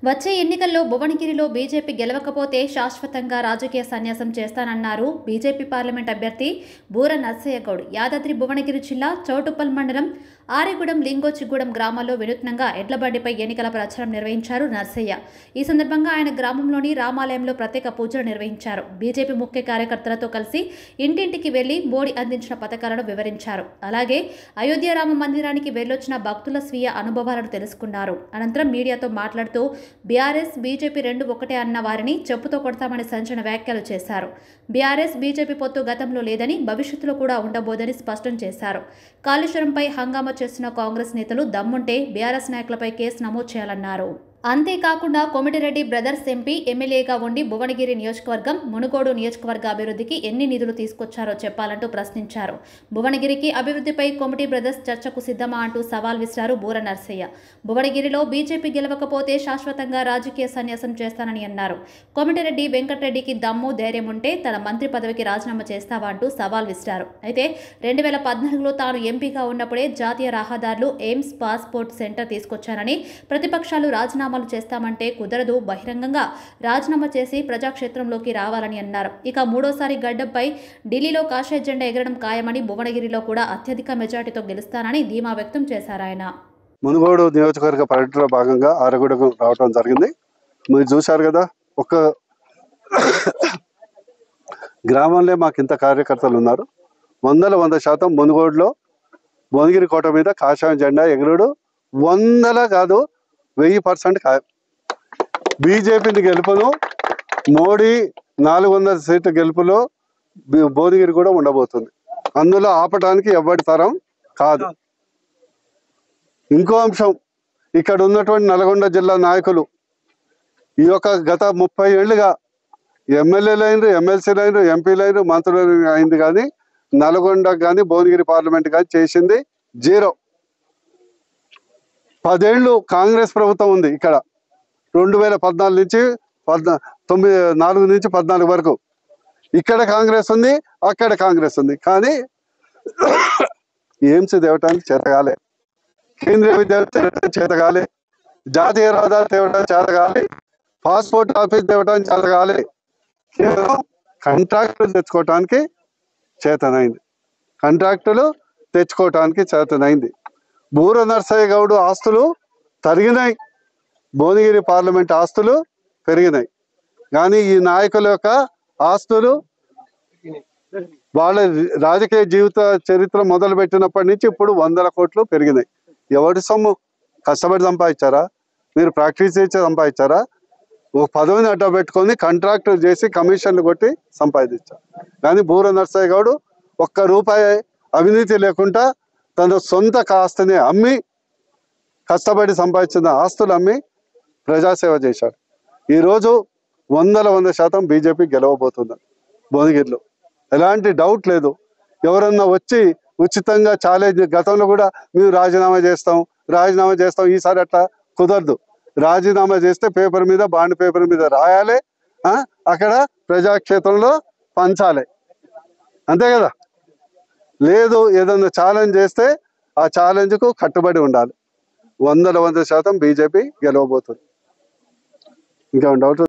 వచ్చే ఎన్నికల్లో భువనగిరిలో బీజేపీ గెలవకపోతే శాశ్వతంగా రాజకీయ సన్యాసం చేస్తానన్నారు బీజేపీ పార్లమెంట్ అభ్యర్థి బూర నర్సయ్య గౌడ్. యాదాద్రి భువనగిరి జిల్లా చౌటుప్పల్ మండలం ఆరెగూడెం లింగోచిగూడెం గ్రామాల్లో వినూత్నంగా ఎడ్లబండిపై ఎన్నికల ప్రచారం నిర్వహించారు నర్సయ్య. ఈ సందర్భంగా ఆయన గ్రామంలోని రామాలయంలో ప్రత్యేక పూజలు నిర్వహించారు. బీజేపీ ముఖ్య కార్యకర్తలతో కలిసి ఇంటింటికి వెళ్లి మోడీ అందించిన పథకాలను వివరించారు. అలాగే అయోధ్య రామ మందిరానికి వెళ్లొచ్చిన భక్తుల స్వీయ అనుభవాలను తెలుసుకున్నారు. అనంతరం మీడియాతో మాట్లాడుతూ బీఆర్ఎస్ బీజేపీ రెండు ఒకటే అన్న వారిని చెప్పుతో కొడతామని సంచలన వ్యాఖ్యలు చేశారు. బీఆర్ఎస్ బీజేపీ పొత్తు గతంలో లేదని, భవిష్యత్తులో కూడా ఉండబోదని స్పష్టం చేశారు. కాళేశ్వరంపై హంగామా చేస్తున్న కాంగ్రెస్ నేతలు దమ్ముంటే బీఆర్ఎస్ నాయకులపై కేసు నమోదు చేయాలన్నారు. అంతేకాకుండా కోమటిరెడ్డి బ్రదర్స్ ఎంపీ ఎమ్మెల్యేగా ఉండి భువనగిరి నియోజకవర్గం, మునుగోడు నియోజకవర్గ అభివృద్ధికి ఎన్ని నిధులు తీసుకొచ్చారో చెప్పాలంటూ ప్రశ్నించారు. భువనగిరికి అభివృద్ధిపై కోమటి బ్రదర్స్ చర్చకు సిద్ధమా అంటూ సవాల్ విసిరారు బూర నర్సయ్య. భువనగిరిలో బీజేపీ గెలవకపోతే శాశ్వతంగా రాజకీయ సన్యాసం చేస్తానని అన్నారు. కోమటిరెడ్డి వెంకటరెడ్డికి దమ్ము ధైర్యం ఉంటే తన మంత్రి పదవికి రాజీనామా చేస్తావా అంటూ సవాల్ విసిరారు. అయితే 2014లో తాను ఎంపీగా ఉన్నప్పుడే జాతీయ రహదారులు, ఎయిమ్స్, పాస్పోర్ట్ సెంటర్ తీసుకొచ్చానని, ప్రతిపక్షాలు రాజీనామాలు చేస్తామంటే కుదరదు, బహిరంగంగా రాజీనామా చేసి ప్రజాక్షేత్రంలోకి రావాలని అన్నారు. ఇక మూడోసారి గడ్డపై ఢిల్లీలో కాషాయ జెండా ఎగరడం ఖాయమని, భువనగిరిలో కూడా అత్యధిక మెజార్టీతో గెలుస్తానని ధీమా వ్యక్తం చేశారు ఆయన. మునుగోడు నియోజకవర్గ పర్యటనలో భాగంగా ఆరగూడకు రావడం జరిగింది. మీరు చూశారు కదా, ఒక గ్రామంలో మాకు ఇంత కార్యకర్తలు ఉన్నారు. 100% మునుగోడులో భువనగిరి కోట మీద కాషాయం జెండా ఎగురుడు 100 కాదు 1000% ఖాయం. బీజేపీని గెలుపును, మోడీ 400 సీట్ల గెలుపులో భువనగిరి కూడా ఉండబోతుంది. అందులో ఆపడానికి ఎవరి తరం కాదు. ఇంకో అంశం, ఇక్కడ ఉన్నటువంటి నల్గొండ జిల్లా నాయకులు ఈ యొక్క గత 30 ఏళ్ళుగా ఎమ్మెల్యేలు అయినరు, ఎమ్మెల్సీలు అయినరు, ఎంపీలు అయినరు, మంత్రులు అయింది, కానీ నల్గొండ కానీ భువనగిరి పార్లమెంట్ కానీ చేసింది జీరో. 10 ఏళ్ళు కాంగ్రెస్ ప్రభుత్వం ఉంది ఇక్కడ. 2014 నుంచి 4 నుంచి 14 వరకు ఇక్కడ కాంగ్రెస్ ఉంది, అక్కడ కాంగ్రెస్ ఉంది. కానీ ఎయిమ్స్ తేవటానికి చేతగాలే, కేంద్రీయ విద్యాలయం చేతగాలే, జాతీయ రహదారి తేవడానికి చేతగాలే, పాస్పోర్ట్ ఆఫీస్ తేవడానికి చేతగాలే. కేవలం కాంట్రాక్టులు తెచ్చుకోవటానికి చేతనైంది, కాంట్రాక్టులు తెచ్చుకోవటానికి చేతనైంది. బూర నర్సయ్య గౌడ్ ఆస్తులు తరిగినాయి, భువనగిరి పార్లమెంట్ ఆస్తులు పెరిగినాయి. కానీ ఈ నాయకుల యొక్క ఆస్తులు వాళ్ళ రాజకీయ జీవిత చరిత్ర మొదలు పెట్టినప్పటి నుంచి ఇప్పుడు 100 కోట్లు పెరిగినాయి. ఎవరి సొమ్ము? కష్టపడి సంపాదించారా? మీరు ప్రాక్టీస్ చేసి సంపాదించారా? ఒక పదవిని అడ్డ పెట్టుకొని కాంట్రాక్టులు చేసి కమిషన్లు కొట్టి సంపాదించారు. కానీ బూర నర్సయ్య గౌడ్ ₹1 అవినీతి లేకుండా తన సొంత ఆస్తిని అమ్మి, కష్టపడి సంపాదించిన ఆస్తులు అమ్మి ప్రజాసేవ చేశారు. ఈరోజు 100% బీజేపీ గెలవబోతుంది భువనగిరిలో, ఎలాంటి డౌట్ లేదు. ఎవరన్నా వచ్చి ఉచితంగా ఛాలెంజ్, గతంలో కూడా మేము రాజీనామా చేస్తాం, ఈసారి అట్లా కుదరదు. రాజీనామా చేస్తే పేపర్ మీద, బాండ్ పేపర్ మీద రాయాలి, అక్కడ ప్రజాక్షేత్రంలో పంచాలి, అంతే కదా. లేదు, ఏదన్నా ఛాలెంజ్ చేస్తే ఆ ఛాలెంజ్కు కట్టుబడి ఉండాలి. 100% బీజేపీ గెలవబోతుంది. ఇంకా డౌట్